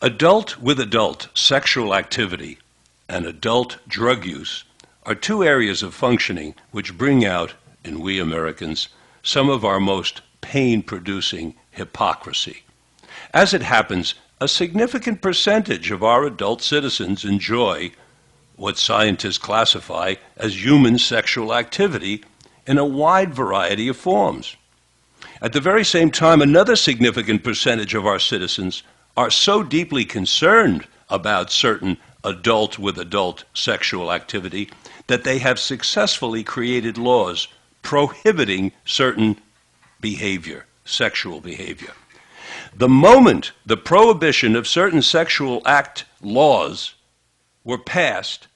Adult with adult sexual activity and adult drug use are two areas of functioning which bring out, in we Americans, some of our most pain-producing hypocrisy. As it happens, a significant percentage of our adult citizens enjoy what scientists classify as human sexual activity in a wide variety of forms. At the very same time, another significant percentage of our citizens are so deeply concerned about certain adult with adult sexual activity that they have successfully created laws prohibiting certain behavior, sexual behavior. The moment the prohibition of certain sexual act laws were passed,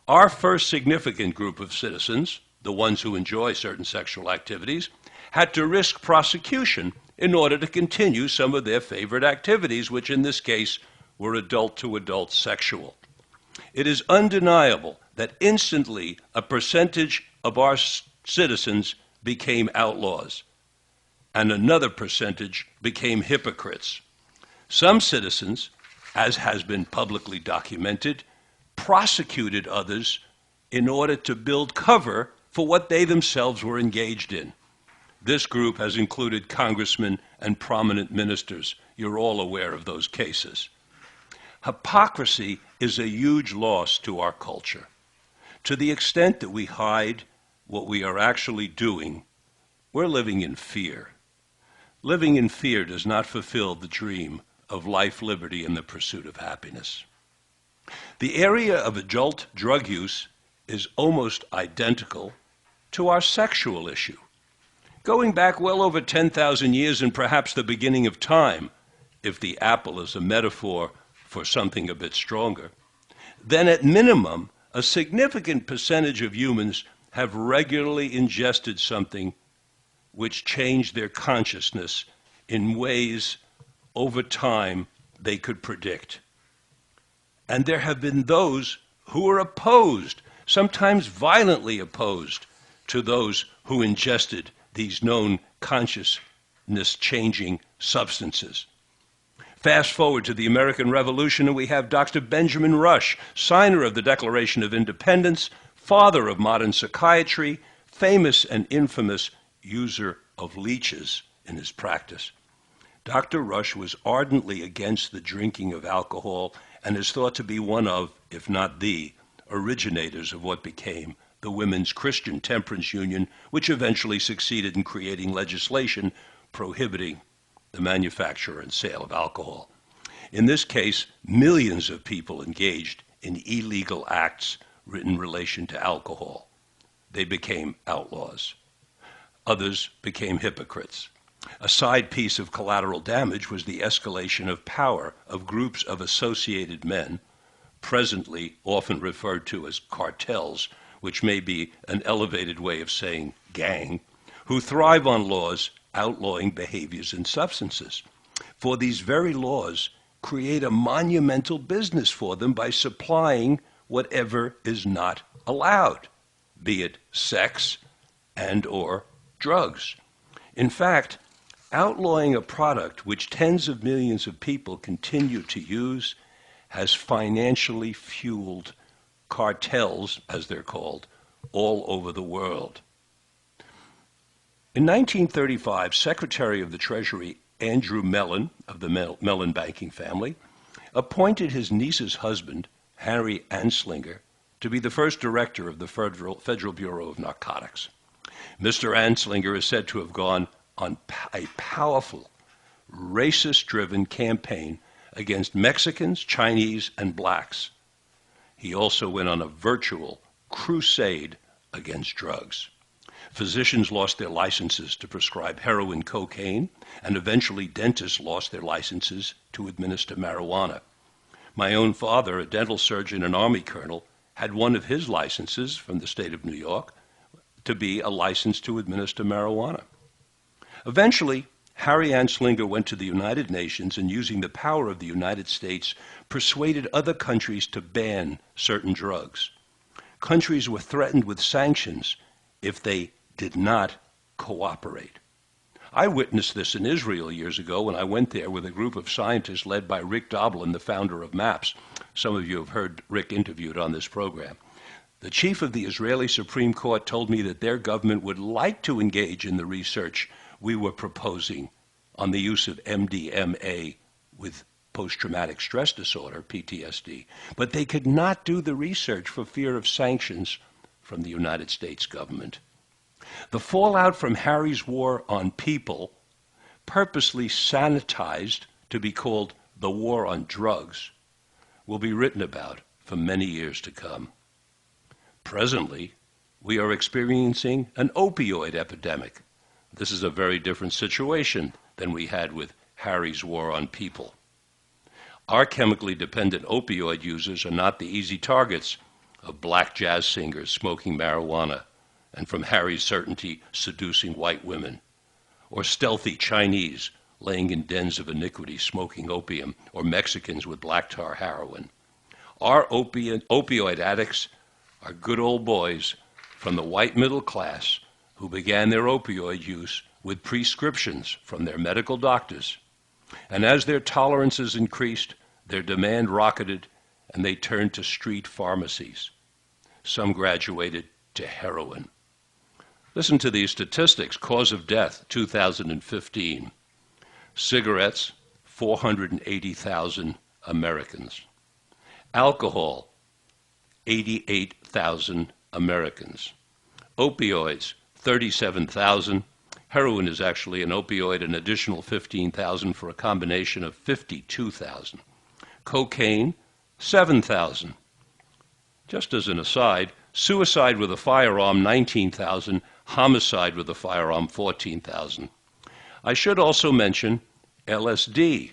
our first significant group of citizens, the ones who enjoy certain sexual activities, had to risk prosecution in order to continue some of their favorite activities, which in this case were adult-to-adult sexual. It is undeniable that instantly a percentage of our citizens became outlaws, and another percentage became hypocrites. Some citizens, as has been publicly documented, prosecuted others in order to build cover for what they themselves were engaged in. This group has included congressmen and prominent ministers. You're all aware of those cases. Hypocrisy is a huge loss to our culture. To the extent that we hide what we are actually doing, we're living in fear. Living in fear does not fulfill the dream of life, liberty, and the pursuit of happiness. The area of adult drug use is almost identical to our sexual issue. Going back well over 10,000 years and perhaps the beginning of time, if the apple is a metaphor for something a bit stronger, then at minimum, a significant percentage of humans have regularly ingested something which changed their consciousness in ways over time they could predict. And there have been those who are opposed, sometimes violently opposed, to those who ingested these known consciousness-changing substances. Fast forward to the American Revolution, and we have Dr. Benjamin Rush, signer of the Declaration of Independence, father of modern psychiatry, famous and infamous user of leeches in his practice. Dr. Rush was ardently against the drinking of alcohol and is thought to be one of, if not the, originators of what became the Women's Christian Temperance Union, which eventually succeeded in creating legislation prohibiting the manufacture and sale of alcohol. In this case, millions of people engaged in illegal acts in relation to alcohol. They became outlaws. Others became hypocrites. A side piece of collateral damage was the escalation of power of groups of associated men, presently often referred to as cartels, which may be an elevated way of saying gang, who thrive on laws outlawing behaviors and substances. For these very laws create a monumental business for them by supplying whatever is not allowed, be it sex and or drugs. In fact, outlawing a product which tens of millions of people continue to use has financially fueled cartels, as they're called, all over the world. In 1935, Secretary of the Treasury Andrew Mellon, of the Mellon banking family, appointed his niece's husband, Harry Anslinger, to be the first director of the Federal Bureau of Narcotics. Mr. Anslinger is said to have gone on a powerful, racist-driven campaign against Mexicans, Chinese, and blacks. He also went on a virtual crusade against drugs. Physicians lost their licenses to prescribe heroin, cocaine, and eventually dentists lost their licenses to administer marijuana. My own father, a dental surgeon and Army colonel, had one of his licenses from the state of New York to be a license to administer marijuana. Eventually, Harry Anslinger went to the United Nations and, using the power of the United States, persuaded other countries to ban certain drugs. Countries were threatened with sanctions if they did not cooperate. I witnessed this in Israel years ago when I went there with a group of scientists led by Rick Doblin, the founder of MAPS. Some of you have heard Rick interviewed on this program. The chief of the Israeli Supreme Court told me that their government would like to engage in the research we were proposing on the use of MDMA with post-traumatic stress disorder, PTSD, but they could not do the research for fear of sanctions from the United States government. The fallout from Harry's war on people, purposely sanitized to be called the war on drugs, will be written about for many years to come. Presently, we are experiencing an opioid epidemic. This is a very different situation than we had with Harry's war on people. Our chemically dependent opioid users are not the easy targets of black jazz singers smoking marijuana and from Harry's certainty seducing white women, or stealthy Chinese laying in dens of iniquity smoking opium, or Mexicans with black tar heroin. Our opioid addicts are good old boys from the white middle class who began their opioid use with prescriptions from their medical doctors. And as their tolerances increased, their demand rocketed, and they turned to street pharmacies. Some graduated to heroin. Listen to these statistics. Cause of death, 2015. Cigarettes, 480,000 Americans. Alcohol, 88,000 Americans. Opioids, 37,000. Heroin is actually an opioid, an additional 15,000 for a combination of 52,000. Cocaine, 7,000. Just as an aside, suicide with a firearm, 19,000. Homicide with a firearm, 14,000. I should also mention LSD.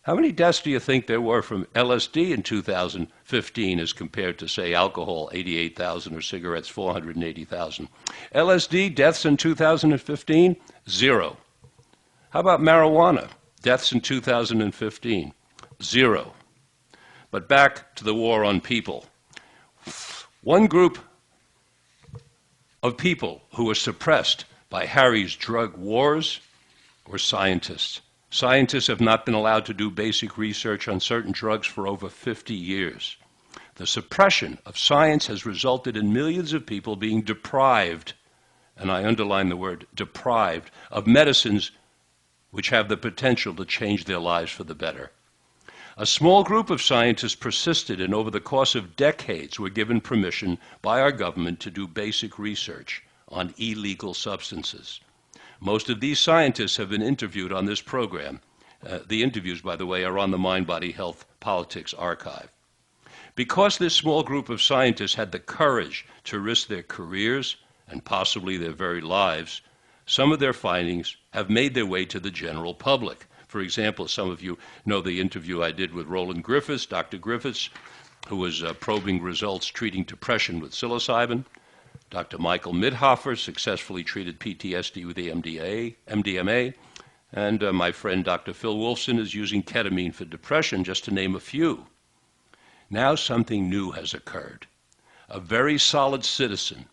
How many deaths do you think there were from LSD in 2015 as compared to, say, alcohol, 88,000, or cigarettes, 480,000? LSD deaths in 2015, 0. How about marijuana? Deaths in 2015, 0. But back to the war on people. One group of people who were suppressed by Harry's drug wars were scientists. Scientists have not been allowed to do basic research on certain drugs for over 50 years. The suppression of science has resulted in millions of people being deprived, and I underline the word deprived, of medicines which have the potential to change their lives for the better. A small group of scientists persisted and over the course of decades were given permission by our government to do basic research on illegal substances. Most of these scientists have been interviewed on this program. The interviews, by the way, are on the Mind, Body, Health, Politics archive. Because this small group of scientists had the courage to risk their careers and possibly their very lives, some of their findings have made their way to the general public. For example, some of you know the interview I did with Roland Griffiths, Dr. Griffiths, who was probing results treating depression with psilocybin. Dr. Michael Midhofer successfully treated PTSD with the MDMA. And my friend Dr. Phil Wolfson is using ketamine for depression, just to name a few. Now something new has occurred. A very solid citizen,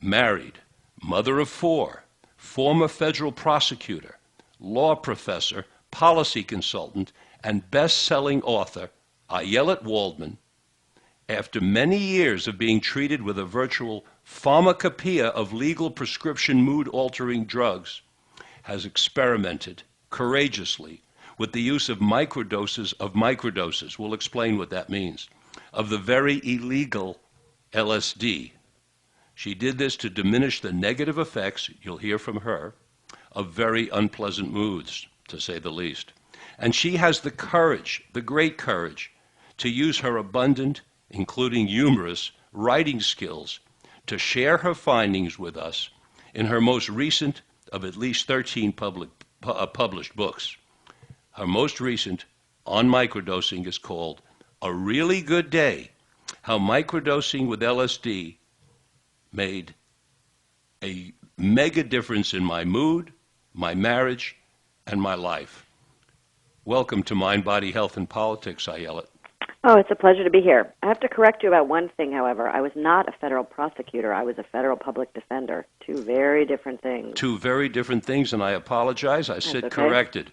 married, mother of 4, former federal prosecutor, law professor, policy consultant, and best-selling author, Ayelet Waldman, after many years of being treated with a virtual pharmacopoeia of legal prescription mood-altering drugs, has experimented courageously with the use of microdoses. We'll explain what that means, of the very illegal LSD. She did this to diminish the negative effects, you'll hear from her, of very unpleasant moods, to say the least. And she has the courage, the great courage, to use her abundant, including humorous, writing skills to share her findings with us in her most recent of at least 13 published books. Her most recent, on microdosing, is called A Really Good Day, How Microdosing with LSD Made a Mega Difference in My Mood, My Marriage, and My Life. Welcome to Mind, Body, Health, and Politics, Ayelet. Oh, it's a pleasure to be here. I have to correct you about one thing, however. I was not a federal prosecutor. I was a federal public defender. Two very different things. Two very different things, and I apologize. I said okay. corrected.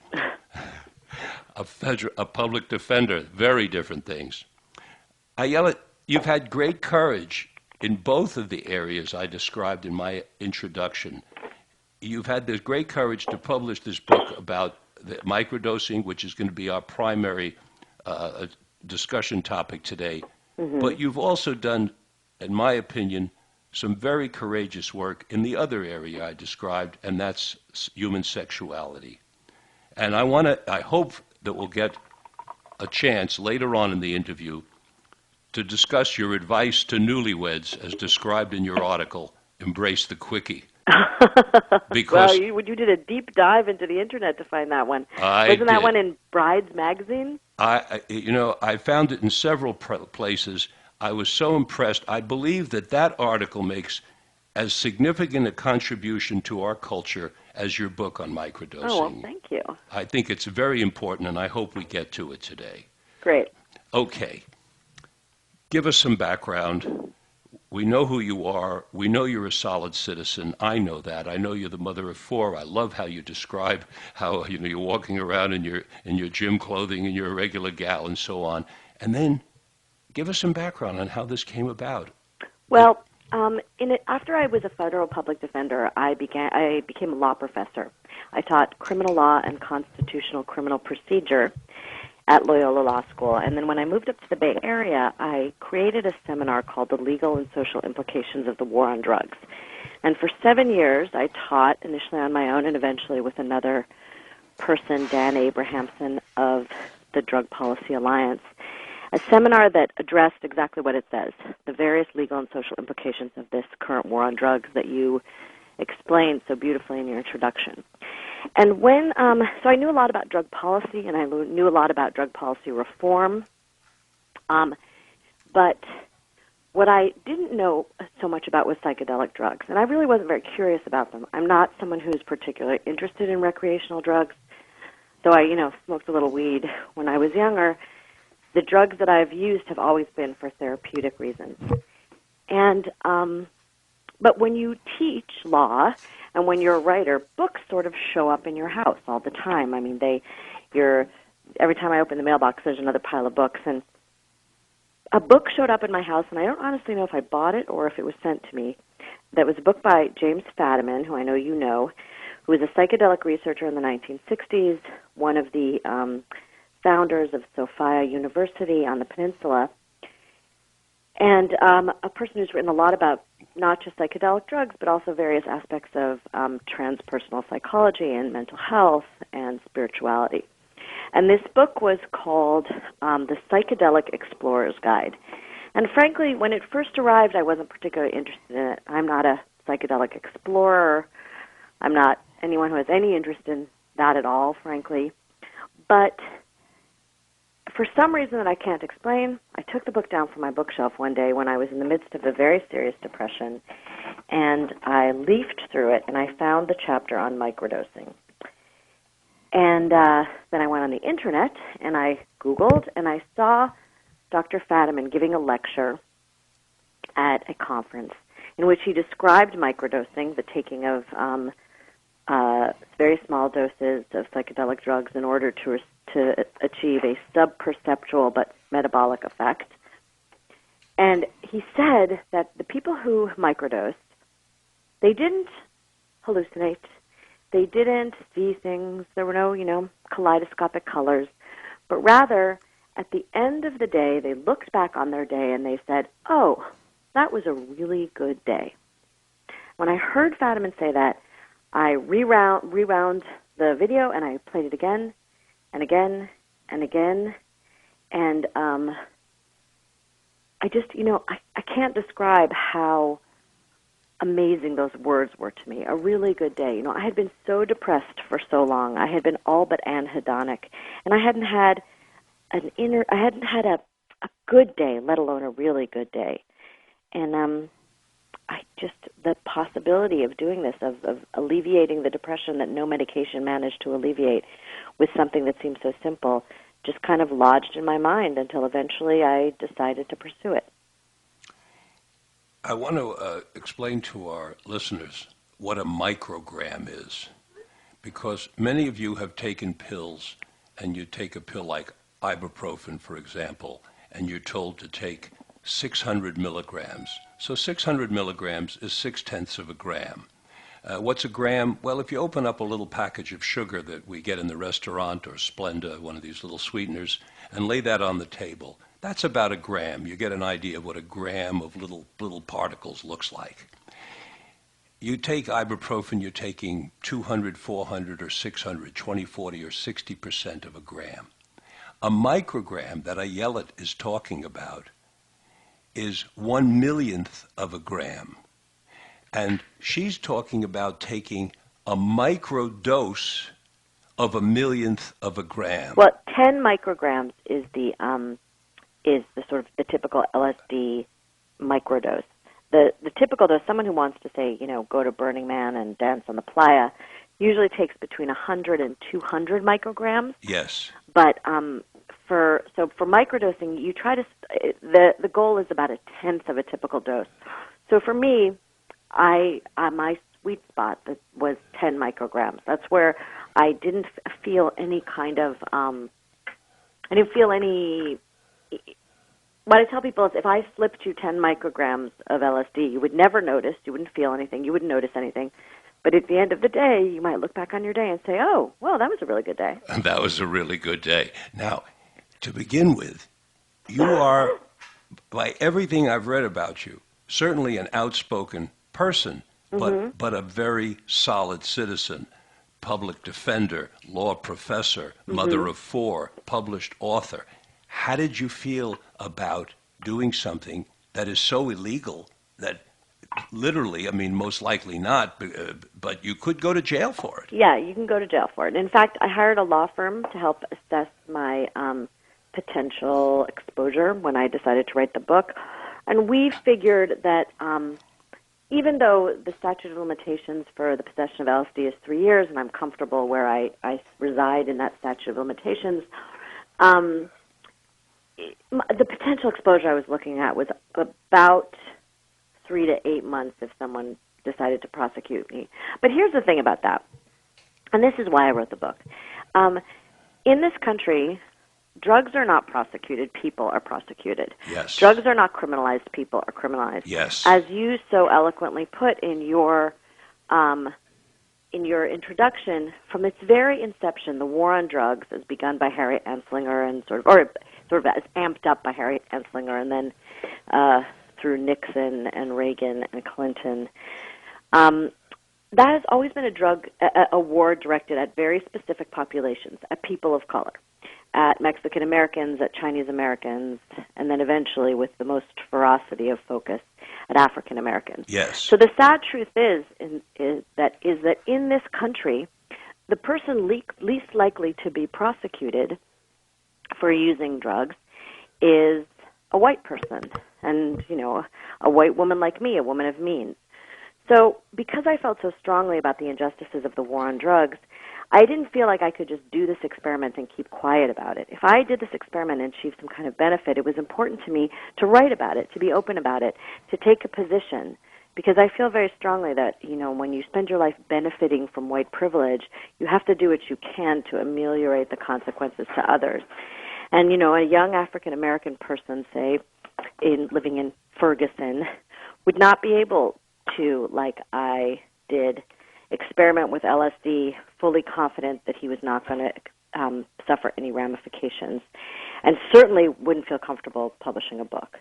A public defender, very different things. Ayelet, you've had great courage in both of the areas I described in my introduction. You've had this great courage to publish this book about the microdosing, which is going to be our primary discussion topic today. Mm-hmm. But you've also done, in my opinion, some very courageous work in the other area I described, and that's human sexuality. And I hope that we'll get a chance later on in the interview to discuss your advice to newlyweds as described in your article, Embrace the Quickie. Well, you did a deep dive into the internet to find that one. Wasn't that one in Brides magazine? I found it in several places. I was so impressed. I believe that article makes as significant a contribution to our culture as your book on microdosing. Oh, well, thank you. I think it's very important, and I hope we get to it today. Great. Okay. Give us some background. We know who you are. We know you're a solid citizen. I know that. I know you're the mother of four. I love how you describe how you're walking around in your gym clothing and you're a regular gal and so on. And then give us some background on how this came about. Well, after I was a federal public defender, I became a law professor. I taught criminal law and constitutional criminal procedure at Loyola Law School. And then when I moved up to the Bay Area, I created a seminar called The Legal and Social Implications of the War on Drugs. And for 7 years, I taught initially on my own and eventually with another person, Dan Abrahamson of the Drug Policy Alliance, a seminar that addressed exactly what it says, the various legal and social implications of this current war on drugs that you explained so beautifully in your introduction. And so I knew a lot about drug policy, and I knew a lot about drug policy reform, but what I didn't know so much about was psychedelic drugs, and I really wasn't very curious about them. I'm not someone who's particularly interested in recreational drugs, though I, smoked a little weed when I was younger. The drugs that I've used have always been for therapeutic reasons. And but when you teach law and when you're a writer, books sort of show up in your house all the time. I mean, every time I open the mailbox, there's another pile of books. And a book showed up in my house, and I don't honestly know if I bought it or if it was sent to me. That was a book by James Fadiman, who I know you know, who was a psychedelic researcher in the 1960s, one of the founders of Sophia University on the peninsula, and a person who's written a lot about not just psychedelic drugs, but also various aspects of transpersonal psychology and mental health and spirituality. And this book was called The Psychedelic Explorer's Guide. And frankly, when it first arrived, I wasn't particularly interested in it. I'm not a psychedelic explorer. I'm not anyone who has any interest in that at all, frankly. But for some reason that I can't explain, I took the book down from my bookshelf one day when I was in the midst of a very serious depression, and I leafed through it, and I found the chapter on microdosing. And then I went on the Internet, and I Googled, and I saw Dr. Fadiman giving a lecture at a conference in which he described microdosing, the taking of very small doses of psychedelic drugs in order to achieve a sub-perceptual but metabolic effect. And he said that the people who microdosed, they didn't hallucinate, they didn't see things, there were no, kaleidoscopic colors, but rather, at the end of the day, they looked back on their day and they said, oh, that was a really good day. When I heard Fadiman say that, I rewound the video and I played it again and again and again, and I just, I can't describe how amazing those words were to me. A really good day. I had been so depressed for so long. I had been all but anhedonic, and I hadn't had a good day, let alone a really good day. And the possibility of doing this, of alleviating the depression that no medication managed to alleviate with something that seemed so simple, just kind of lodged in my mind until eventually I decided to pursue it. I want to explain to our listeners what a microgram is, because many of you have taken pills, and you take a pill like ibuprofen, for example, and you're told to take 600 milligrams. So 600 milligrams is 6/10 of a gram. What's a gram? Well, if you open up a little package of sugar that we get in the restaurant or Splenda, one of these little sweeteners, and lay that on the table, that's about a gram. You get an idea of what a gram of little particles looks like. You take ibuprofen, you're taking 200, 400, or 600, 20, 40, or 60% of a gram. A microgram that Ayelet is talking about is 1/1,000,000th of a gram. And she's talking about taking a microdose of 1/1,000,000th of a gram. Well, 10 micrograms is the sort of the typical LSD microdose. The typical dose, someone who wants to say, go to Burning Man and dance on the playa, usually takes between 100 and 200 micrograms. Yes. But for microdosing, you try to the goal is about 1/10 of a typical dose. So for me, my sweet spot was 10 micrograms. That's where I didn't feel any kind of what I tell people is if I slipped you 10 micrograms of LSD, you would never notice, you wouldn't feel anything, you wouldn't notice anything. But at the end of the day, you might look back on your day and say, oh, well, that was a really good day. That was a really good day. Now, to begin with, you are, by everything I've read about you, certainly an outspoken person, but a very solid citizen, public defender, law professor, mother of 4, published author. How did you feel about doing something that is so illegal that literally, I mean, most likely not, but you could go to jail for it? Yeah, you can go to jail for it. In fact, I hired a law firm to help assess my potential exposure when I decided to write the book. And we figured that even though the statute of limitations for the possession of LSD is 3 years, and I'm comfortable where I reside in that statute of limitations, the potential exposure I was looking at was about 3 to 8 months if someone decided to prosecute me. But here's the thing about that, and this is why I wrote the book. In this country, drugs are not prosecuted, people are prosecuted. Yes. Drugs are not criminalized, people are criminalized. Yes. As you so eloquently put in your introduction, from its very inception, the war on drugs, as begun by Harry Anslinger and sort of as amped up by Harry Anslinger, and then through Nixon and Reagan and Clinton, that has always been a war directed at very specific populations, at people of color, at Mexican Americans, at Chinese Americans, and then eventually, with the most ferocity of focus, at African Americans. Yes. So the sad truth is that in this country, the person least likely to be prosecuted for using drugs is a white person, and a white woman like me, a woman of means. So because I felt so strongly about the injustices of the war on drugs, I didn't feel like I could just do this experiment and keep quiet about it. If I did this experiment and achieved some kind of benefit, it was important to me to write about it, to be open about it, to take a position, because I feel very strongly that, when you spend your life benefiting from white privilege, you have to do what you can to ameliorate the consequences to others. And, a young African-American person, say, living in Ferguson, would not be able to, like I did, experiment with LSD, fully confident that he was not going to suffer any ramifications, and certainly wouldn't feel comfortable publishing a book.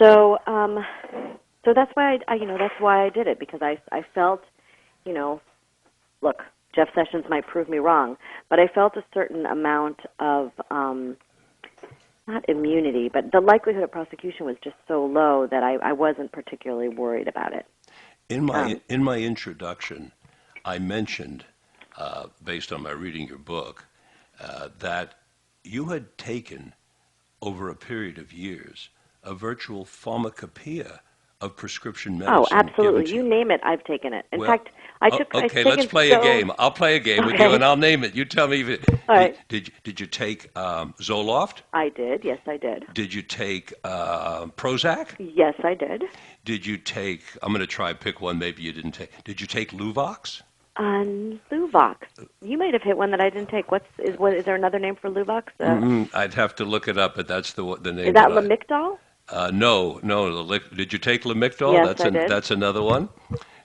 So, so that's why that's why I did it, because I felt, look, Jeff Sessions might prove me wrong, but I felt a certain amount of not immunity, but the likelihood of prosecution was just so low that I wasn't particularly worried about it. In my introduction, I mentioned, based on my reading your book, that you had taken, over a period of years, a virtual pharmacopoeia of prescription Oh, medicine given absolutely. to You you? name it, I've taken it. In Well, fact, I've okay, let's taken play a so. game. I'll play a game with you, Okay. and I'll name it. You tell me if All right. did you take Zoloft? I did. Yes, I did. Did you take Prozac? Yes, I did. Did you take? I'm going to try pick one. Maybe you didn't take. Did you take Luvox? Luvox. You might have hit one that I didn't take. Is there another name for Luvox? I'd have to look it up, but that's the Is name that that Lamictal? No, no. Did you take Lamictal? Yes, I did. That's another one.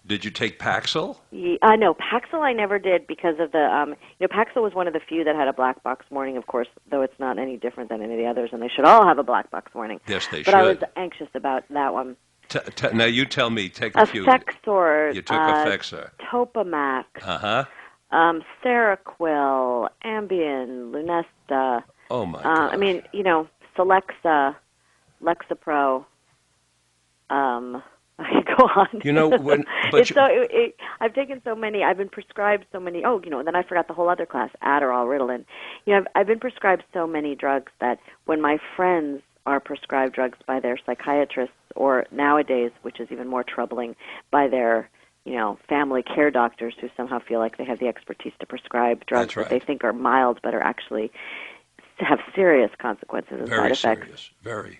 Did you take Paxil? No, Paxil I never did because of the, Paxil was one of the few that had a black box warning, of course, though it's not any different than any of the others, and they should all have a black box warning. Yes, they But should. I was anxious about that one. Now you tell me. Take a few. Effexor. You took Effexor. Topamax. Uh-huh. Seroquel, Ambien, Lunesta. Oh, my God. Celexa, Lexapro. I could go on. I've taken so many. I've been prescribed so many. Then I forgot the whole other class: Adderall, Ritalin. I've been prescribed so many drugs that when my friends are prescribed drugs by their psychiatrists, or nowadays, which is even more troubling, by their family care doctors who somehow feel like they have the expertise to prescribe drugs that they think are mild but are actually have serious consequences and side effects. Very serious. Very.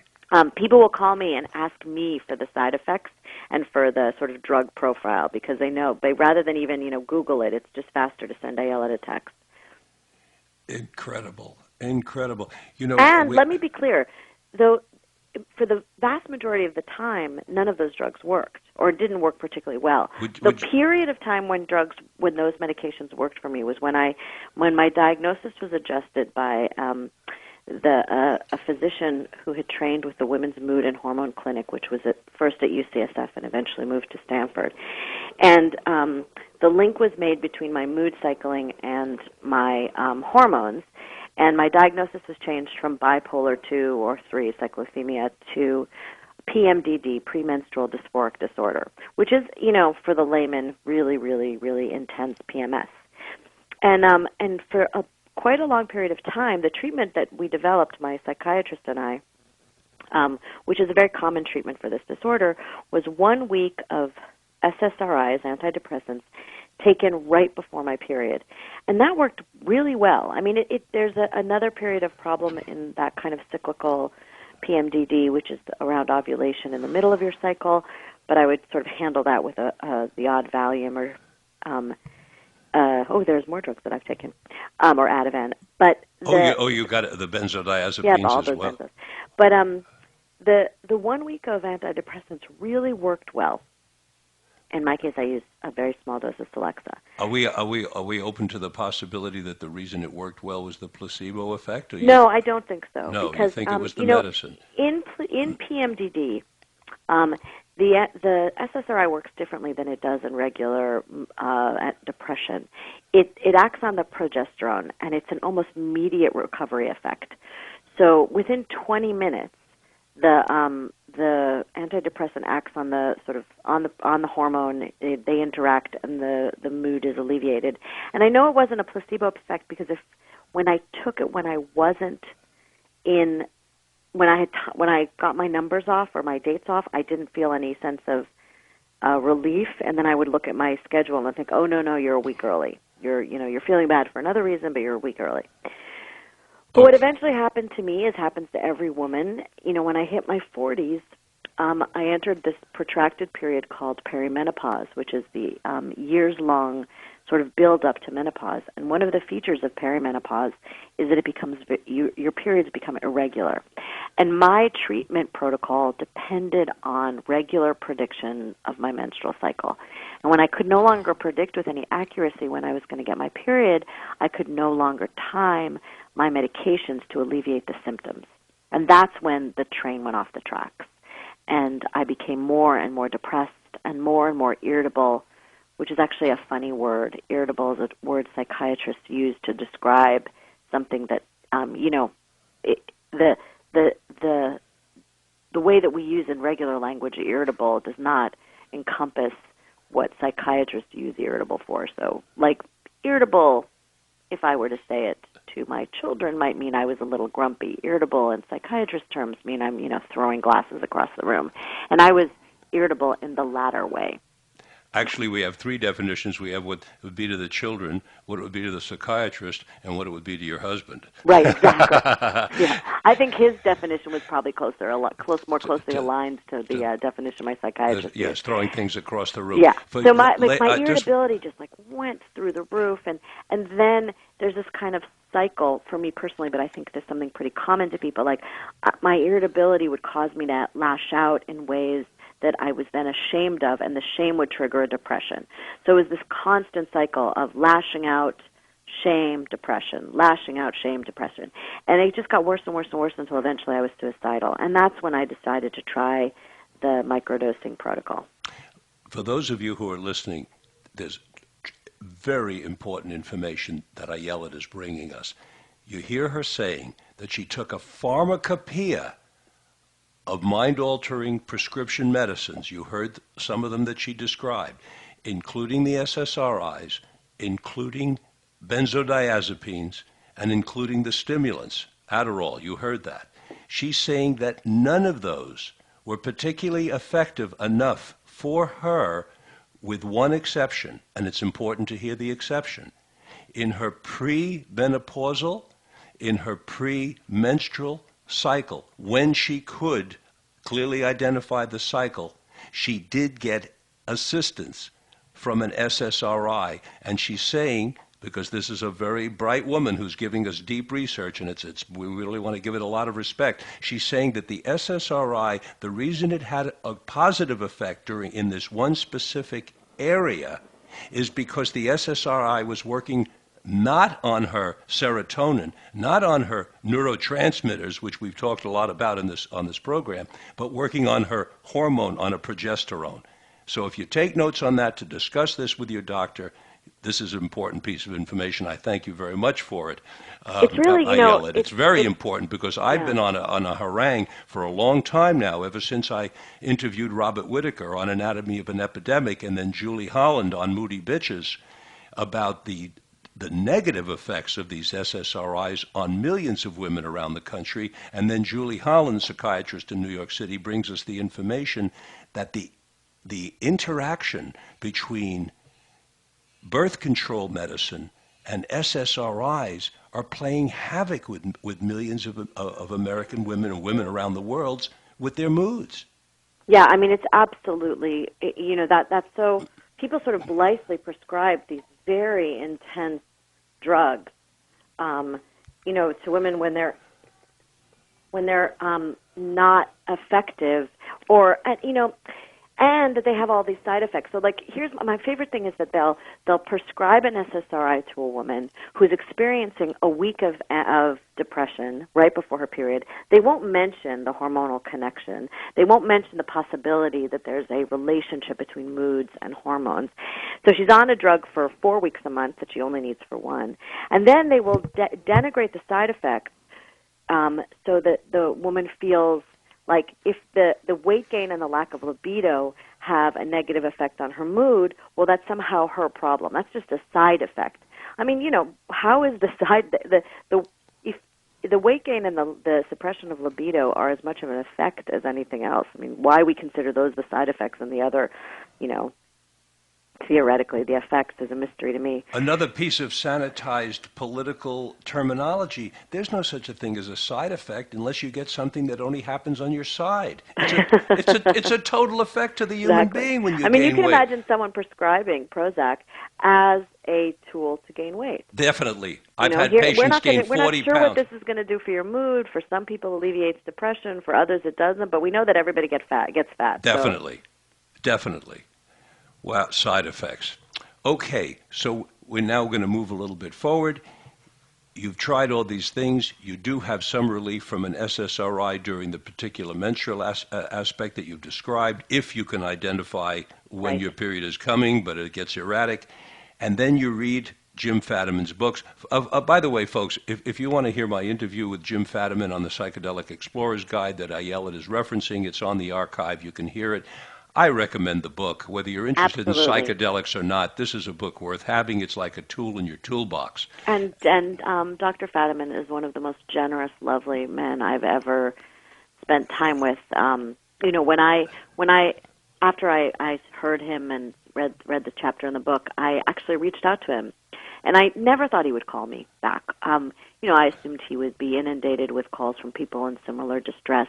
People will call me and ask me for the side effects and for the sort of drug profile because they know. But rather than even Google it, it's just faster to send Ayelet a text. Incredible. Let me be clear, though. For the vast majority of the time, none of those drugs worked or didn't work particularly well. The period of time when those medications worked for me was when my diagnosis was adjusted by a physician who had trained with the Women's Mood and Hormone Clinic, which was first at UCSF and eventually moved to Stanford. And the link was made between my mood cycling and my hormones. And my diagnosis was changed from bipolar 2 or 3 cyclothymia to PMDD, premenstrual dysphoric disorder, which is, for the layman, really, really, really intense PMS. And for quite a long period of time, the treatment that we developed, my psychiatrist and I, which is a very common treatment for this disorder, was 1 week of SSRIs, antidepressants, taken right before my period. And that worked really well. I mean, there's another period of problem in that kind of cyclical PMDD, which is around ovulation in the middle of your cycle, but I would sort of handle that with the odd Valium or, there's more drugs that I've taken, or Ativan. But you got the benzodiazepines all as those well. Benzos. But the 1 week of antidepressants really worked well. In my case, I used a very small dose of Celexa. Are we open to the possibility that the reason it worked well was the placebo effect? No, I don't think so. No, because, you think it was the medicine? In PMDD, the SSRI works differently than it does in regular depression. It acts on the progesterone, and it's an almost immediate recovery effect. So within 20 minutes, the antidepressant acts on the sort of on the hormone. They interact, and the mood is alleviated. And I know it wasn't a placebo effect because when I took it when I wasn't in when I got my numbers off or my dates off, I didn't feel any sense of relief. And then I would look at my schedule and think, oh no, you're a week early. You're feeling bad for another reason, but you're a week early. But what eventually happened to me, as happens to every woman, when I hit my 40s, I entered this protracted period called perimenopause, which is the years-long sort of build-up to menopause. And one of the features of perimenopause is that your periods become irregular. And my treatment protocol depended on regular prediction of my menstrual cycle. And when I could no longer predict with any accuracy when I was going to get my period, I could no longer time my medications to alleviate the symptoms. And that's when the train went off the tracks. And I became more and more depressed and more irritable, which is actually a funny word. Irritable is a word psychiatrists use to describe something that, the way that we use in regular language irritable does not encompass what psychiatrists use irritable for. So, like, irritable, if I were to say it to my children, might mean I was a little grumpy. Irritable in psychiatrist terms mean I'm, throwing glasses across the room. And I was irritable in the latter way. Actually, we have three definitions. We have what it would be to the children, what it would be to the psychiatrist, and what it would be to your husband. Right, exactly. Yeah, I think his definition was probably more closely aligned to the definition my psychiatrist Yes, used. throwing things across the room. Yeah. But So my irritability just went through the roof, and then there's this kind of cycle for me personally, but I think there's something pretty common to people. Like my irritability would cause me to lash out in ways that I was then ashamed of, and the shame would trigger a depression. So it was this constant cycle of lashing out, shame, depression, lashing out, shame, depression. And it just got worse and worse and worse until eventually I was suicidal. And that's when I decided to try the microdosing protocol. For those of you who are listening, there's very important information that Ayelet is bringing us. You hear her saying that she took a pharmacopoeia of mind-altering prescription medicines. You heard some of them that she described, including the SSRIs, including benzodiazepines, and including the stimulants, Adderall. You heard that. She's saying that none of those were particularly effective enough for her, with one exception, and it's important to hear the exception. In her pre-menopausal, in her pre-menstrual cycle, when she could clearly identify the cycle, she did get assistance from an SSRI. And she's saying, because this is a very bright woman who's giving us deep research, and we really want to give it a lot of respect. She's saying that the SSRI, the reason it had a positive effect in this one specific area is because the SSRI was working not on her serotonin, not on her neurotransmitters, which we've talked a lot about on this program, but working on her hormone, on a progesterone. So if you take notes on that to discuss this with your doctor, this is an important piece of information. I thank you very much for it. It's really, it's very important because I've been on a harangue for a long time now, ever since I interviewed Robert Whitaker on Anatomy of an Epidemic and then Julie Holland on Moody Bitches about the negative effects of these SSRIs on millions of women around the country. And then Julie Holland, psychiatrist in New York City, brings us the information that the interaction between birth control medicine and SSRIs are playing havoc with millions of American women and women around the world with their moods. Yeah, I mean, it's absolutely, that's so, people sort of blithely prescribe these very intense drugs, to women when they're not effective, or and that they have all these side effects. So, here's my favorite thing is that they'll prescribe an SSRI to a woman who's experiencing a week of depression right before her period. They won't mention the hormonal connection. They won't mention the possibility that there's a relationship between moods and hormones. So she's on a drug for 4 weeks a month that she only needs for one. And then they will denigrate the side effects so that the woman feels like if the weight gain and the lack of libido have a negative effect on her mood, well, that's somehow her problem. That's just a side effect. I mean, how is if the weight gain and the suppression of libido are as much of an effect as anything else? I mean, why we consider those the side effects and the other, theoretically, the effects is a mystery to me. Another piece of sanitized political terminology. There's no such a thing as a side effect unless you get something that only happens on your side. It's a total effect to the human being when you gain weight. You can imagine someone prescribing Prozac as a tool to gain weight. Definitely. I've had patients gain 40 pounds. We're not sure what this is going to do for your mood. For some people, it alleviates depression. For others, it doesn't. But we know that everybody gets fat. Definitely. Definitely. Wow, side effects. Okay, so we're now going to move a little bit forward. You've tried all these things. You do have some relief from an SSRI during the particular menstrual aspect that you've described, if you can identify when your period is coming, but it gets erratic. And then you read Jim Fadiman's books. By the way, folks, if you want to hear my interview with Jim Fadiman on the Psychedelic Explorer's Guide that Ayelet is referencing, it's on the archive. You can hear it. I recommend the book. Whether you're interested in psychedelics or not, this is a book worth having. It's like a tool in your toolbox. And Dr. Fadiman is one of the most generous, lovely men I've ever spent time with. When I after I heard him and read the chapter in the book, I actually reached out to him. And I never thought he would call me back. I assumed he would be inundated with calls from people in similar distress.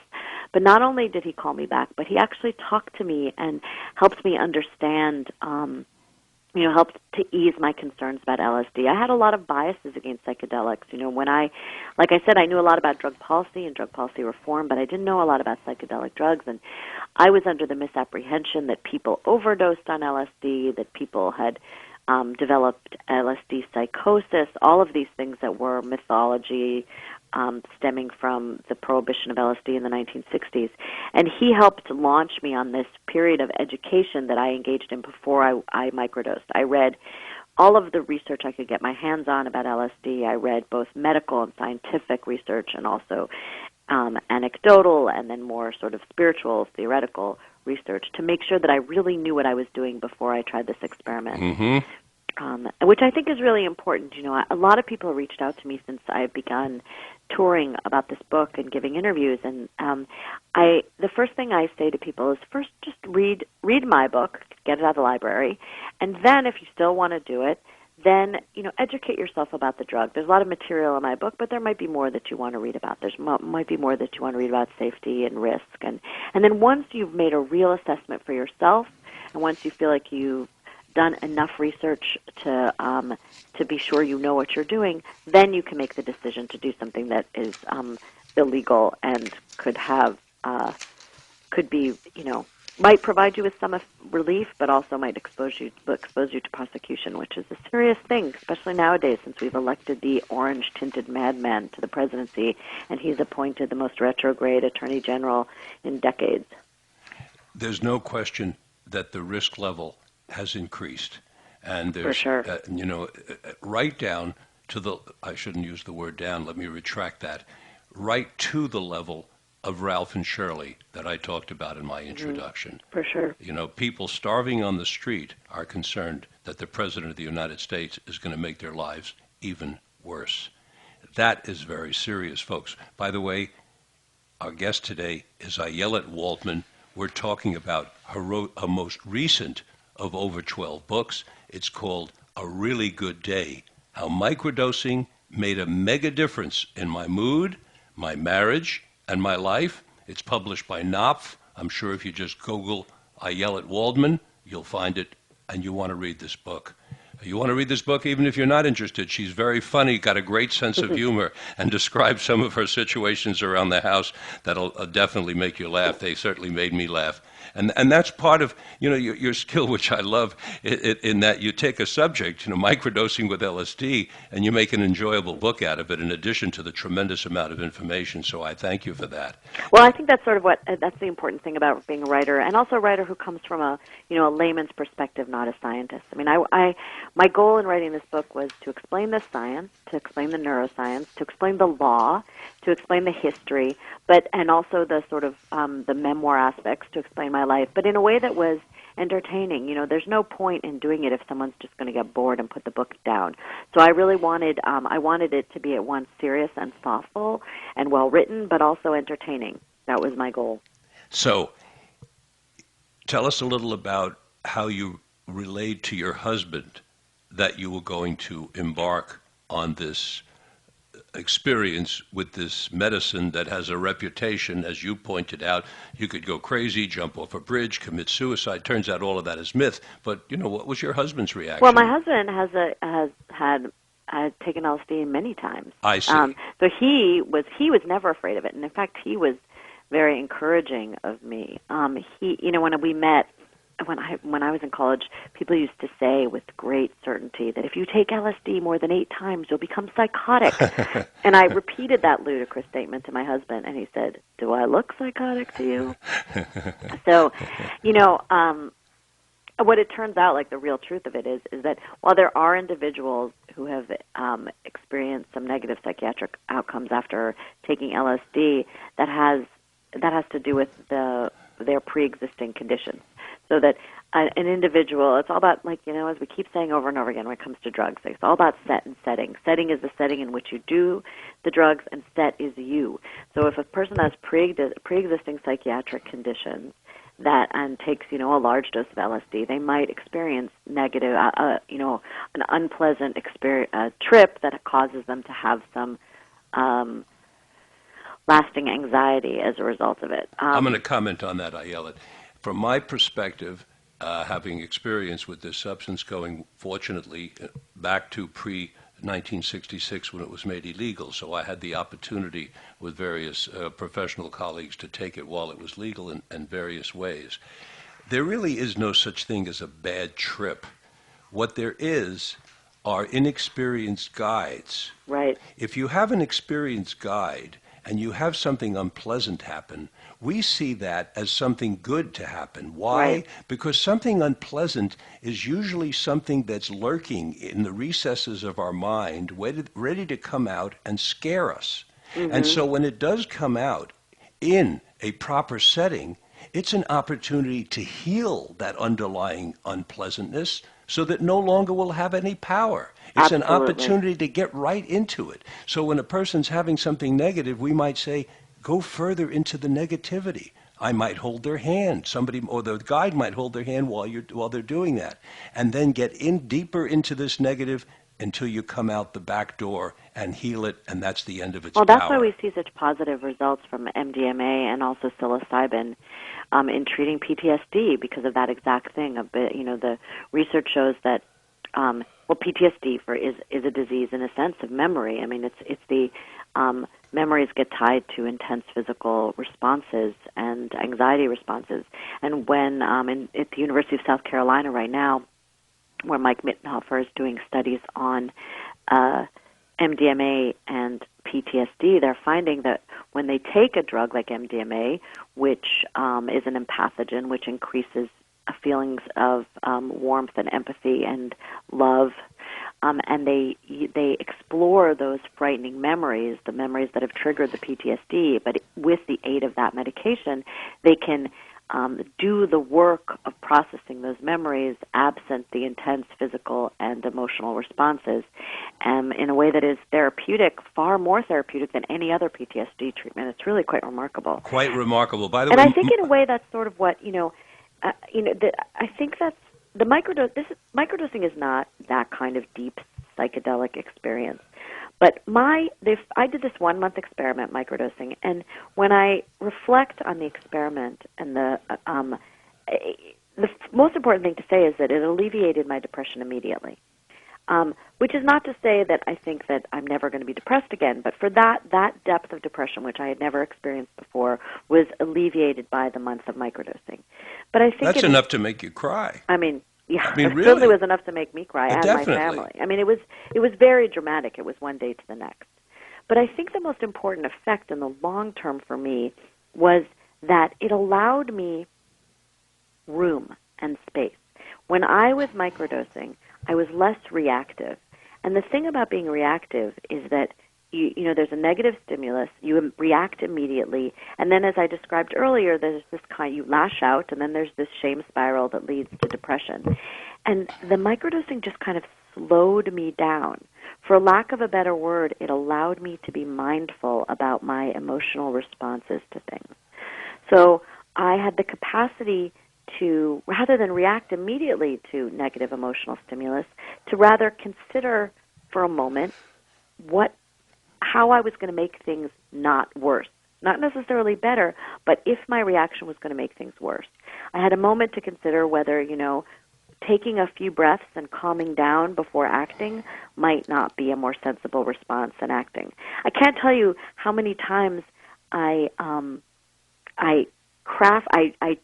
But not only did he call me back, but he actually talked to me and helped me understand, helped to ease my concerns about LSD. I had a lot of biases against psychedelics. Like I said, I knew a lot about drug policy and drug policy reform, but I didn't know a lot about psychedelic drugs. And I was under the misapprehension that people overdosed on LSD, that people had developed LSD psychosis, all of these things that were mythology stemming from the prohibition of LSD in the 1960s. And he helped launch me on this period of education that I engaged in before I microdosed. I read all of the research I could get my hands on about LSD. I read both medical and scientific research and also anecdotal and then more sort of spiritual, theoretical research to make sure that I really knew what I was doing before I tried this experiment, which I think is really important. A lot of people have reached out to me since I've begun touring about this book and giving interviews, and the first thing I say to people is first just read my book, get it out of the library, and then if you still want to do it, then educate yourself about the drug. There's a lot of material in my book, but there might be more that you want to read about. Might be more that you want to read about safety and risk, and then once you've made a real assessment for yourself, and once you feel like you've done enough research to be sure you know what you're doing, then you can make the decision to do something that is illegal and might provide you with some relief, but also might expose you to prosecution, which is a serious thing, especially nowadays since we've elected the orange-tinted madman to the presidency, and he's appointed the most retrograde attorney general in decades. There's no question that the risk level has increased, and there's, for sure. Right down to I shouldn't use the word down, let me retract that, right to the level of Ralph and Shirley that I talked about in my introduction. For sure. People starving on the street are concerned that the President of the United States is going to make their lives even worse. That is very serious, folks. By the way, our guest today is Ayelet Waldman. We're talking about her most recent of over 12 books. It's called A Really Good Day, How Microdosing Made a Mega Difference in My Mood, My Marriage, and My Life. It's published by Knopf. I'm sure if you just Google Ayelet Waldman, you'll find it, and you want to read this book. You want to read this book even if you're not interested. She's very funny, got a great sense of humor, and describes some of her situations around the house that'll definitely make you laugh. They certainly made me laugh. And that's part of your skill, which I love, in that you take a subject, microdosing with LSD, and you make an enjoyable book out of it, in addition to the tremendous amount of information. So I thank you for that. Well, I think that's sort of that's the important thing about being a writer, and also a writer who comes from a layman's perspective, not a scientist. I mean, my goal in writing this book was to explain the science, to explain the neuroscience, to explain the law, to explain the history, and also the sort of the memoir aspects, to explain my life, but in a way that was entertaining. There's no point in doing it if someone's just going to get bored and put the book down. So I really wanted it to be at once serious and thoughtful and well written, but also entertaining. That was my goal. So tell us a little about how you relayed to your husband that you were going to embark on this experience with this medicine that has a reputation, as you pointed out. You could go crazy, jump off a bridge, commit suicide. Turns out all of that is myth. But what was your husband's reaction? Well, my husband has taken LSD many times. I see. So he was never afraid of it, and in fact, he was very encouraging of me. When we met. When I was in college, people used to say with great certainty that if you take LSD more than 8 times, you'll become psychotic. And I repeated that ludicrous statement to my husband, and he said, "Do I look psychotic to you?" So, what it turns out, like the real truth of it is that while there are individuals who have experienced some negative psychiatric outcomes after taking LSD, that has to do with their pre-existing conditions. So that an individual, it's all about, as we keep saying over and over again when it comes to drugs, it's all about set and setting. Setting is the setting in which you do the drugs, and set is you. So if a person has pre-existing psychiatric conditions, that and takes, a large dose of LSD, they might experience negative, an unpleasant trip that causes them to have some lasting anxiety as a result of it. I'm going to comment on that, Ayelet. From my perspective, having experience with this substance going, fortunately, back to pre-1966 when it was made illegal, so I had the opportunity with various professional colleagues to take it while it was legal in various ways. There really is no such thing as a bad trip. What there is are inexperienced guides. Right. If you have an experienced guide and you have something unpleasant happen, we see that as something good to happen. Why? Right. Because something unpleasant is usually something that's lurking in the recesses of our mind, ready to come out and scare us. Mm-hmm. And so when it does come out in a proper setting, it's an opportunity to heal that underlying unpleasantness so that no longer will have any power. It's Absolutely. An opportunity to get right into it. So when a person's having something negative, we might say, go further into the negativity. I might hold their hand. Somebody or the guide might hold their hand while they're doing that. And then get in deeper into this negative until you come out the back door and heal it, and that's the end of its power. Well, that's why we see such positive results from MDMA and also psilocybin in treating PTSD because of that exact thing. The research shows that PTSD is a disease in a sense of memory. I mean, it's the memories get tied to intense physical responses and anxiety responses. And when at the University of South Carolina right now, where Mike Mittenhofer is doing studies on MDMA and PTSD, they're finding that when they take a drug like MDMA, which is an empathogen, which increases feelings of warmth and empathy and love, and they explore those frightening memories, the memories that have triggered the PTSD, but with the aid of that medication, they can do the work of processing those memories absent the intense physical and emotional responses in a way that is therapeutic, far more therapeutic than any other PTSD treatment. It's really quite remarkable. Quite remarkable. By the way, and I think in a way that's sort of what, I think that's the microdosing is not that kind of deep psychedelic experience. But I did this 1-month experiment, microdosing, and when I reflect on the experiment, and the most important thing to say is that it alleviated my depression immediately, which is not to say that I think that I'm never going to be depressed again, but for that depth of depression, which I had never experienced before, was alleviated by the month of microdosing. But I think that's enough to make you cry. I mean, yeah, it really? certainly was enough to make me cry and Definitely. my family. I mean, it was very dramatic. It was one day to the next. But I think the most important effect in the long term for me was that it allowed me room and space. When I was microdosing, I was less reactive. And the thing about being reactive is that there's a negative stimulus, you react immediately, and then as I described earlier, there's this you lash out, and then there's this shame spiral that leads to depression. And the microdosing just kind of slowed me down. For lack of a better word, it allowed me to be mindful about my emotional responses to things. So I had the capacity to, rather than react immediately to negative emotional stimulus, to rather consider for a moment how I was going to make things not worse. Not necessarily better, but if my reaction was going to make things worse. I had a moment to consider whether, taking a few breaths and calming down before acting might not be a more sensible response than acting. I can't tell you how many times I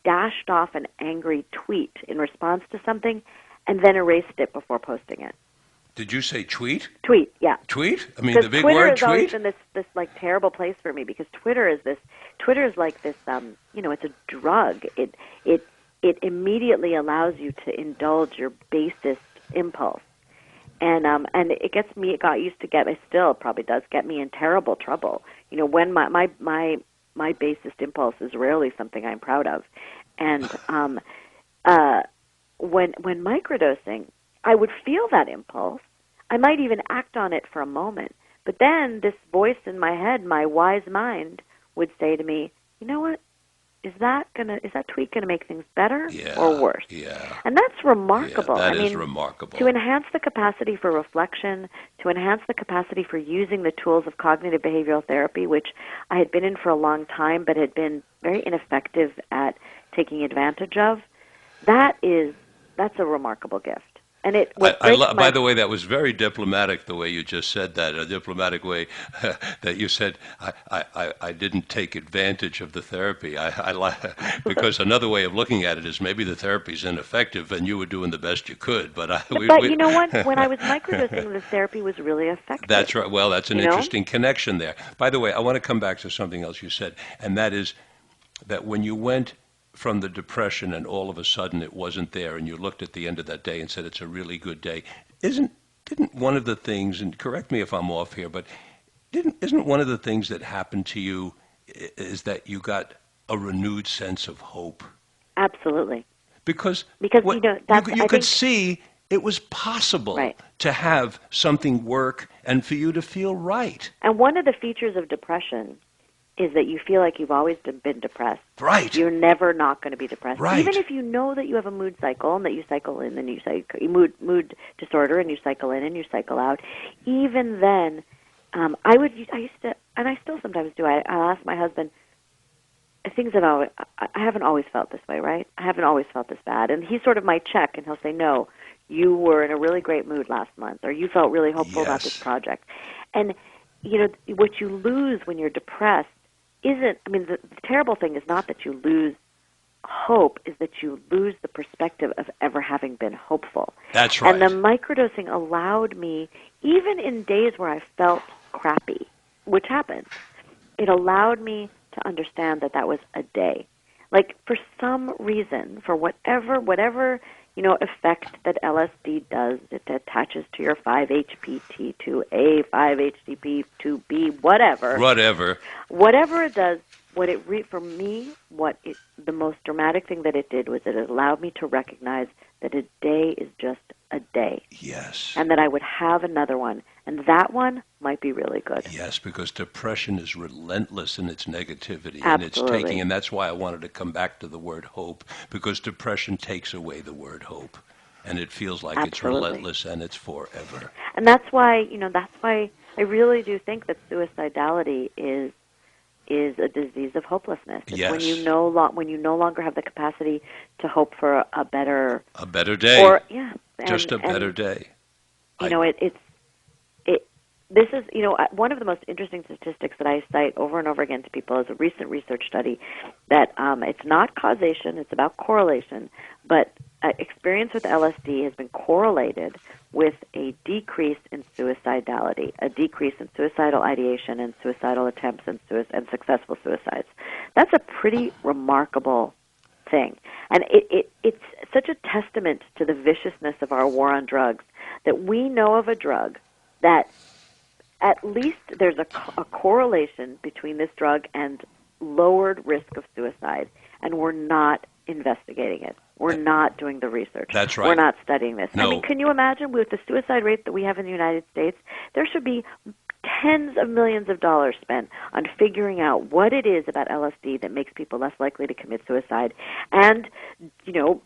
dashed off an angry tweet in response to something and then erased it before posting it. Did you say tweet? Tweet, yeah. Tweet? I mean, the big Twitter word, has always tweet? been this like terrible place for me because Twitter is like this, it's a drug. It immediately allows you to indulge your basest impulse. And it still probably does get me in terrible trouble. When my basest impulse is rarely something I'm proud of. And when microdosing, I would feel that impulse. I might even act on it for a moment. But then this voice in my head, my wise mind, would say to me, you know what? is that tweak gonna make things better Yeah, or worse? yeah, And that's remarkable. yeah. That I is mean, remarkable. to enhance the capacity for reflection, to enhance the capacity for using the tools of cognitive behavioral therapy, which I had been in for a long time but had been very ineffective at taking advantage of, that's a remarkable gift. And by the way, that was very diplomatic the way you just said that, a diplomatic way that you said, I didn't take advantage of the therapy. Because another way of looking at it is maybe the therapy's ineffective and you were doing the best you could. But you know what? When I was microdosing, the therapy was really effective. That's right. Well, that's an interesting connection there. By the way, I want to come back to something else you said, and that is that when you went from the depression and all of a sudden it wasn't there and you looked at the end of that day and said it's a really good day, didn't one of the things, and correct me if I'm off here, but isn't one of the things that happened to you is that you got a renewed sense of hope? Absolutely. Because you could see it was possible to have something work and for you to feel right. And one of the features of depression is that you feel like you've always been depressed. Right. You're never not going to be depressed. Right. Even if you know that you have a mood cycle and that you cycle in and you cycle mood disorder and you cycle in and you cycle out, even then, I used to, and I still sometimes do. I'll ask my husband things that I haven't always felt this way, right? I haven't always felt this bad, and he sort of might check and he'll say, no, you were in a really great mood last month, or you felt really hopeful about this project, and what you lose when you're depressed the terrible thing is not that you lose hope, is that you lose the perspective of ever having been hopeful. That's right. And the microdosing allowed me, even in days where I felt crappy, which happens, it allowed me to understand that was a day. Like, for some reason, for whatever effect that LSD does, it attaches to your 5-HTP2A, 5-HTP2B, whatever it does, the most dramatic thing that it did was it allowed me to recognize that a day is just a day. Yes. And that I would have another one, and that one might be really good. Yes, because depression is relentless in its negativity. Absolutely. And that's why I wanted to come back to the word hope, because depression takes away the word hope, and it feels like It's relentless and it's forever. And that's why I really do think that suicidality is a disease of hopelessness. It's yes. when you no longer have the capacity to hope for a better day, or just a better day. This is one of the most interesting statistics that I cite over and over again to people is a recent research study that it's not causation, it's about correlation, but experience with LSD has been correlated with a decrease in suicidality, a decrease in suicidal ideation and suicidal attempts and successful suicides. That's a pretty remarkable thing. And it's such a testament to the viciousness of our war on drugs that we know of a drug that at least there's a correlation between this drug and lowered risk of suicide, and we're not investigating it. We're not doing the research. That's right. We're not studying this. No. I mean, can you imagine with the suicide rate that we have in the United States, there should be tens of millions of dollars spent on figuring out what it is about LSD that makes people less likely to commit suicide and,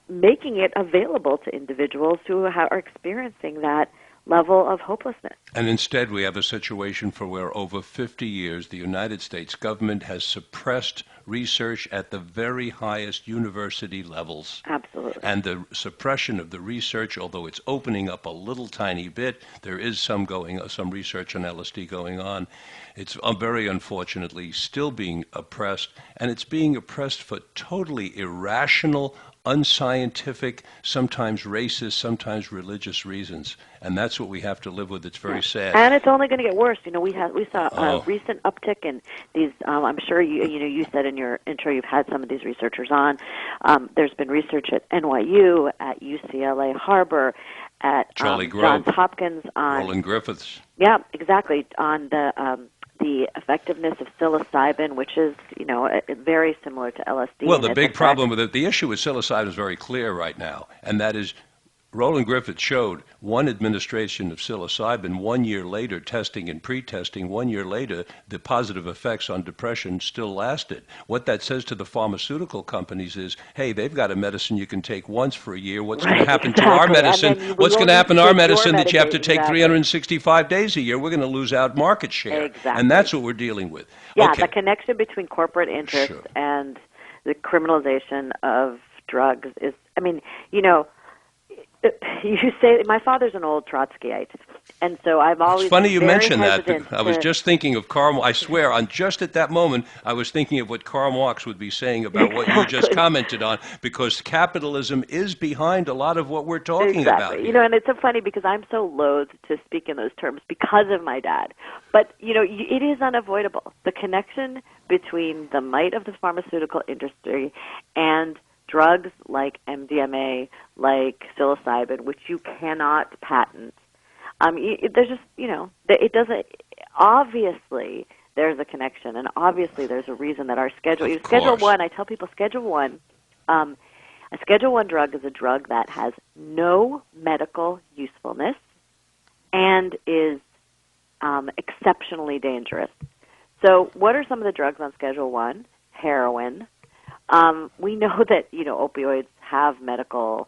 making it available to individuals who are experiencing that level of hopelessness. And instead we have a situation for where over 50 years the United States government has suppressed research at the very highest university levels. Absolutely. And the suppression of the research, although it's opening up a little tiny bit, there is some research on LSD going on. It's very unfortunately still being oppressed, and it's being oppressed for totally irrational, unscientific, sometimes racist, sometimes religious reasons, and that's what we have to live with. It's very sad, and it's only going to get worse. We saw a recent uptick in these. I'm sure you said in your intro you've had some of these researchers on. There's been research at NYU, at UCLA Harbor, at Johns Hopkins, on Roland Griffiths. Yeah, exactly, on the effectiveness of psilocybin, which is, very similar to LSD. Well, the big problem with it, the issue with psilocybin is very clear right now, and that is Roland Griffith showed one administration of psilocybin, 1 year later, testing and pre-testing, 1 year later, the positive effects on depression still lasted. What that says to the pharmaceutical companies is, hey, they've got a medicine you can take once for a year. What's going to happen to our medicine? What's going to happen to our medicine that you have to take 365 days a year? We're going to lose out market share. Exactly. And that's what we're dealing with. Yeah, okay. The connection between corporate interest and the criminalization of drugs is, I mean, you say, my father's an old Trotskyite, and so I've always. It's funny you mention that. I was to, just thinking of Karl. I swear, just at that moment, I was thinking of what Karl Marx would be saying about what you just commented on, because capitalism is behind a lot of what we're talking about here. And it's so funny because I'm so loath to speak in those terms because of my dad. But, it is unavoidable. The connection between the might of the pharmaceutical industry and drugs like MDMA, like psilocybin, which you cannot patent. There's just, it doesn't, obviously there's a connection, and obviously there's a reason that our Schedule 1, I tell people Schedule 1, a Schedule 1 drug is a drug that has no medical usefulness and is exceptionally dangerous. So what are some of the drugs on Schedule 1? Heroin. We know that, opioids have medical,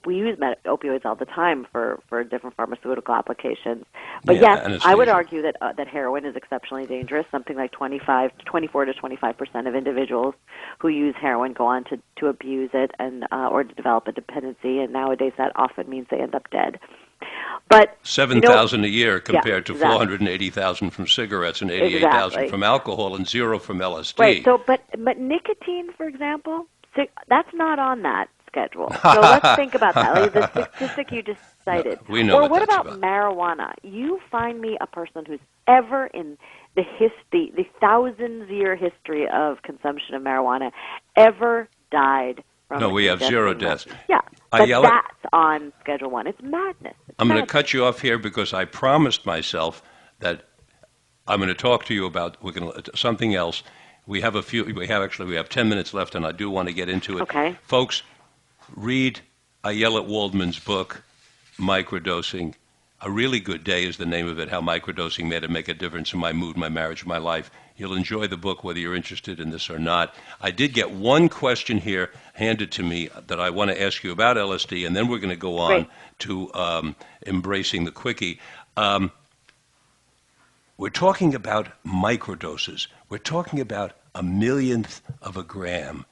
we use opioids all the time for different pharmaceutical applications. But yes, anesthesia. I would argue that heroin is exceptionally dangerous. Something like 24 to 25% of individuals who use heroin go on to abuse it and or to develop a dependency, and nowadays that often means they end up dead. But 7,000 a year compared to 480,000 from cigarettes and 88,000 from alcohol and 0 from LSD. Right. So, but nicotine, for example, that's not on that schedule. So let's think about that. Like the statistic you just cited. No, we know. Or what about marijuana? You find me a person who's ever in the 1,000-year history of consumption of marijuana ever died. No, we have 0 deaths. Yeah, but that's on Schedule 1. It's madness. I'm going to cut you off here because I promised myself that I'm going to talk to you about something else. We have 10 minutes left, and I do want to get into it. Okay. Folks, read Ayelet Waldman's book, Microdosing. A Really Good Day is the name of it, How Microdosing Made Make a Difference in My Mood, My Marriage, My Life. You'll enjoy the book whether you're interested in this or not. I did get one question here handed to me that I want to ask you about LSD, and then we're going to go on to embracing the quickie. We're talking about microdoses. We're talking about a millionth of a gram.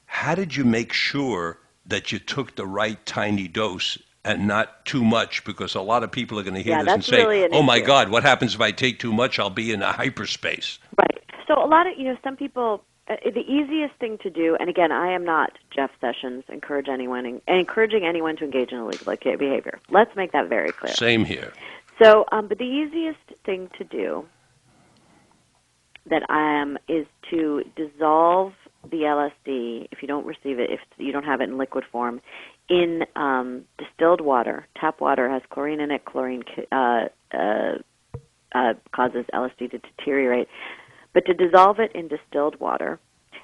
How did you make sure that you took the right tiny dose and not too much? Because a lot of people are going to hear this and say, really oh my God, what happens if I take too much? I'll be in a hyperspace. Right. So a lot of, some people, the easiest thing to do, and again, I am not Jeff Sessions encouraging anyone to engage in illegal behavior. Let's make that very clear. Same here. So, but the easiest thing to do is to dissolve the LSD, if you don't receive it, if you don't have it in liquid form, in distilled water. Tap water has chlorine in it. Chlorine causes LSD to deteriorate. But to dissolve it in distilled water,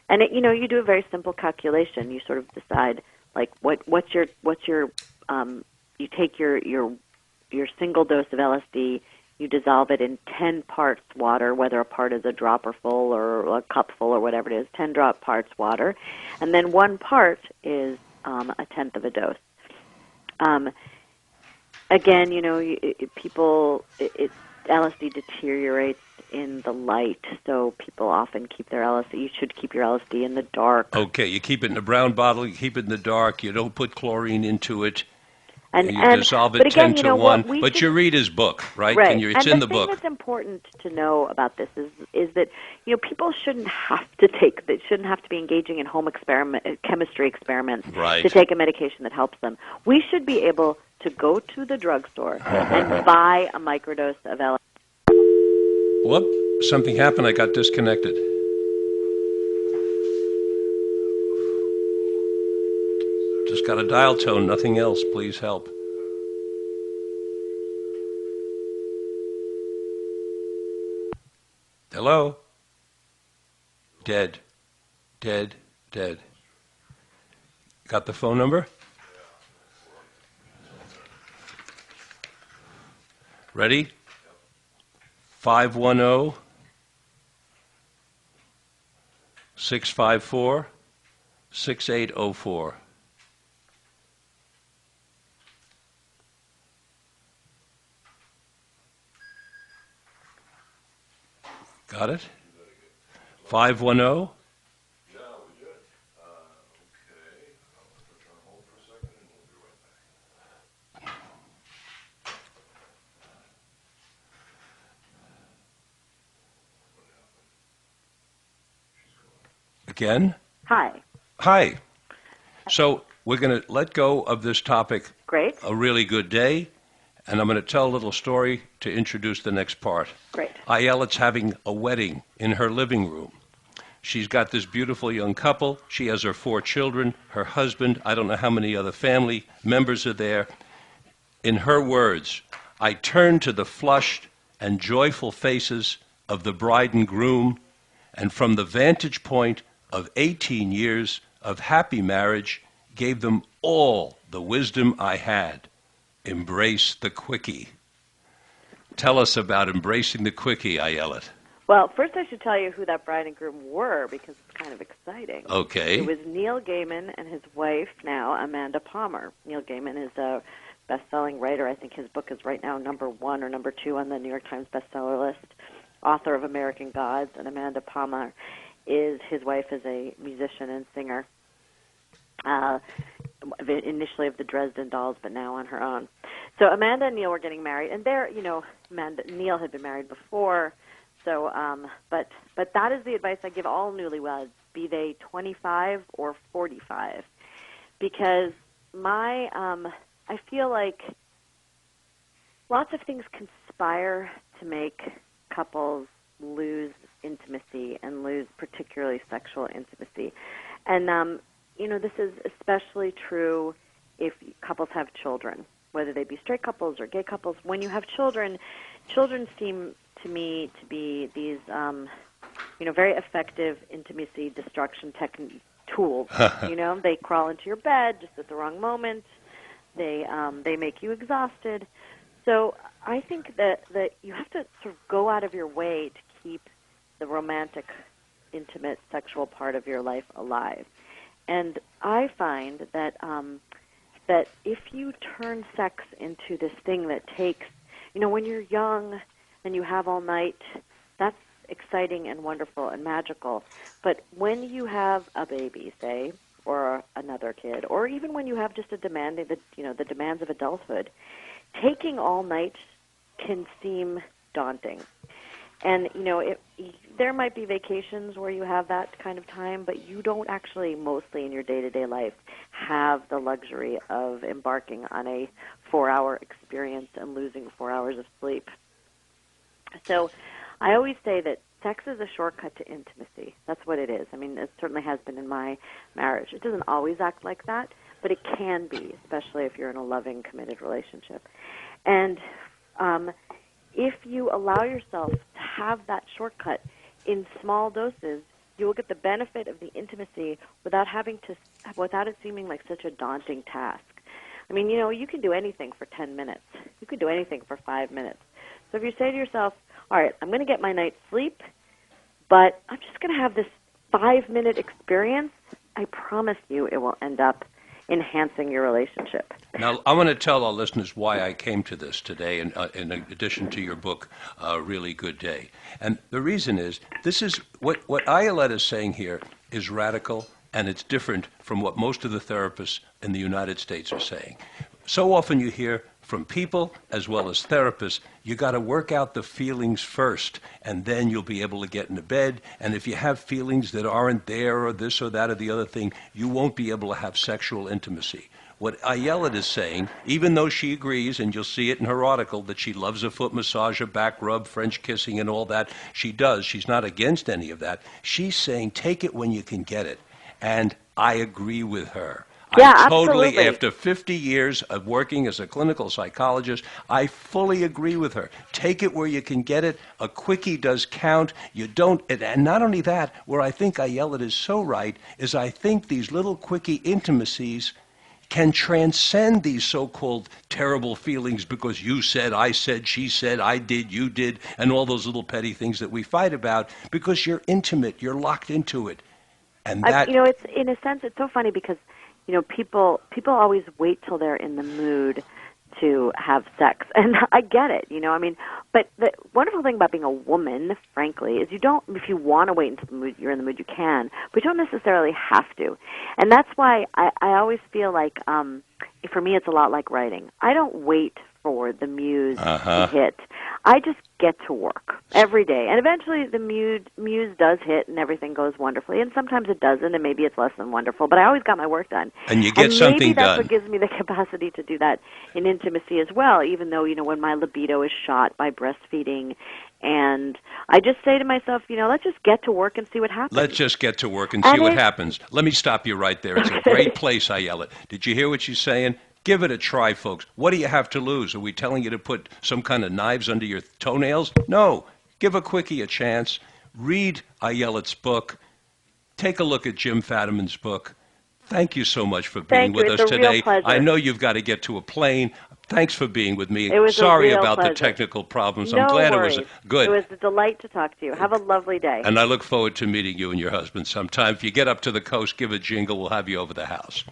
and you do a very simple calculation. You sort of decide like what's your you take your single dose of LSD. You dissolve it in 10 parts water, whether a part is a dropper full or a cup full or whatever it is, 10 drop parts water. And then 1 part is a tenth of a dose. Again, LSD deteriorates in the light, so people often keep their LSD. You should keep your LSD in the dark. Okay, you keep it in a brown bottle, you keep it in the dark, you don't put chlorine into it. And you dissolve it 10 to 1. But you read his book, right? Right. It's in the book. And the thing that's important to know about this is that people shouldn't have to be engaging in home chemistry experiments to take a medication that helps them. We should be able to go to the drugstore and buy a microdose of LSD. Whoop! Something happened. I got disconnected. Just got a dial tone, nothing else. Please help. Hello? Dead. Got the phone number? Ready? 510-654-6804. Got it? 510? Again? Hi. Hi. So we're going to let go of this topic, Great. a really good day, and I'm going to tell a little story to introduce the next part. Great. Ayelet's having a wedding in her living room. She's got this beautiful young couple. She has her 4 children, her husband. I don't know how many other family members are there. In her words, I turned to the flushed and joyful faces of the bride and groom, and from the vantage point of 18 years of happy marriage, gave them all the wisdom I had. Embrace the quickie. Tell us about embracing the quickie, Ayelet. Well, first I should tell you who that bride and groom were, because it's kind of exciting. Okay. It was Neil Gaiman and his wife now, Amanda Palmer. Neil Gaiman is a best-selling writer. I think his book is right now number 1 or number 2 on the New York Times bestseller list, author of American Gods, and Amanda Palmer his wife is a musician and singer, initially of the Dresden Dolls, but now on her own. So Amanda and Neil were getting married, and Neil had been married before. So, but that is the advice I give all newlyweds, be they 25 or 45, because I feel like lots of things conspire to make couples lose intimacy and lose particularly sexual intimacy. And, this is especially true if couples have children, whether they be straight couples or gay couples. When you have children seem to me to be these, very effective intimacy destruction tools. They crawl into your bed just at the wrong moment. They make you exhausted. So I think that you have to sort of go out of your way to keep the romantic, intimate, sexual part of your life alive. And I find that that if you turn sex into this thing that takes, when you're young and you have all night, that's exciting and wonderful and magical. But when you have a baby, say, or another kid, or even when you have just the demands of adulthood, taking all night can seem daunting. And, there might be vacations where you have that kind of time, but you don't actually, mostly in your day-to-day life, have the luxury of embarking on a 4-hour experience and losing 4 hours of sleep. So I always say that sex is a shortcut to intimacy. That's what it is. I mean, it certainly has been in my marriage. It doesn't always act like that, but it can be, especially if you're in a loving, committed relationship. And if you allow yourself to have that shortcut in small doses, you will get the benefit of the intimacy without it seeming like such a daunting task. I mean, you can do anything for 10 minutes. You can do anything for 5 minutes. So if you say to yourself, all right, I'm going to get my night's sleep, but I'm just going to have this 5-minute experience, I promise you it will end up enhancing your relationship. Now, I want to tell our listeners why I came to this today, in addition to your book, Really Good Day. And the reason is, this is what Ayelet is saying here is radical, and it's different from what most of the therapists in the United States are saying. So often you hear from people as well as therapists, you got to work out the feelings first, and then you'll be able to get into bed. And if you have feelings that aren't there, or this or that or the other thing, you won't be able to have sexual intimacy. What Ayelet is saying, even though she agrees, and you'll see it in her article, that she loves a foot massage, a back rub, French kissing, and all that, she does. She's not against any of that. She's saying take it when you can get it. And I agree with her. Yeah, I totally, absolutely. after 50 years of working as a clinical psychologist, I fully agree with her. Take it where you can get it. A quickie does count. You don't, and not only that, where I think Ayelet is so right, is I think these little quickie intimacies, can transcend these so-called terrible feelings because you said, I said, she said, I did, you did, and all those little petty things that we fight about, because you're intimate, you're locked into it. And that, it's in a sense, it's so funny because, people always wait till they're in the mood to have sex, and I get it, but the wonderful thing about being a woman, frankly, is if you want to wait until you're in the mood, you can, but you don't necessarily have to. And that's why I always feel like, for me, it's a lot like writing. I don't wait for the muse to hit. I just get to work every day. And eventually the muse does hit and everything goes wonderfully. And sometimes it doesn't, and maybe it's less than wonderful. But I always got my work done. And you get something maybe that's done. what gives me the capacity to do that in intimacy as well, even though, when my libido is shot by breastfeeding. And I just say to myself, let's just get to work and see what happens. Let's just get to work and see what happens. Let me stop you right there. It's a great place, Ayelet. Did you hear what she's saying? Give it a try, folks. What do you have to lose? Are we telling you to put some kind of knives under your toenails? No. Give a quickie a chance. Read Ayelet's book. Take a look at Jim Fadiman's book. Thank you so much for being with us today. Real pleasure. I know you've got to get to a plane. Thanks for being with me. It was Sorry a real about pleasure. the technical problems. No I'm glad worries. it was good. It was a delight to talk to you. Have a lovely day. And I look forward to meeting you and your husband sometime. If you get up to the coast, give a jingle. We'll have you over the house.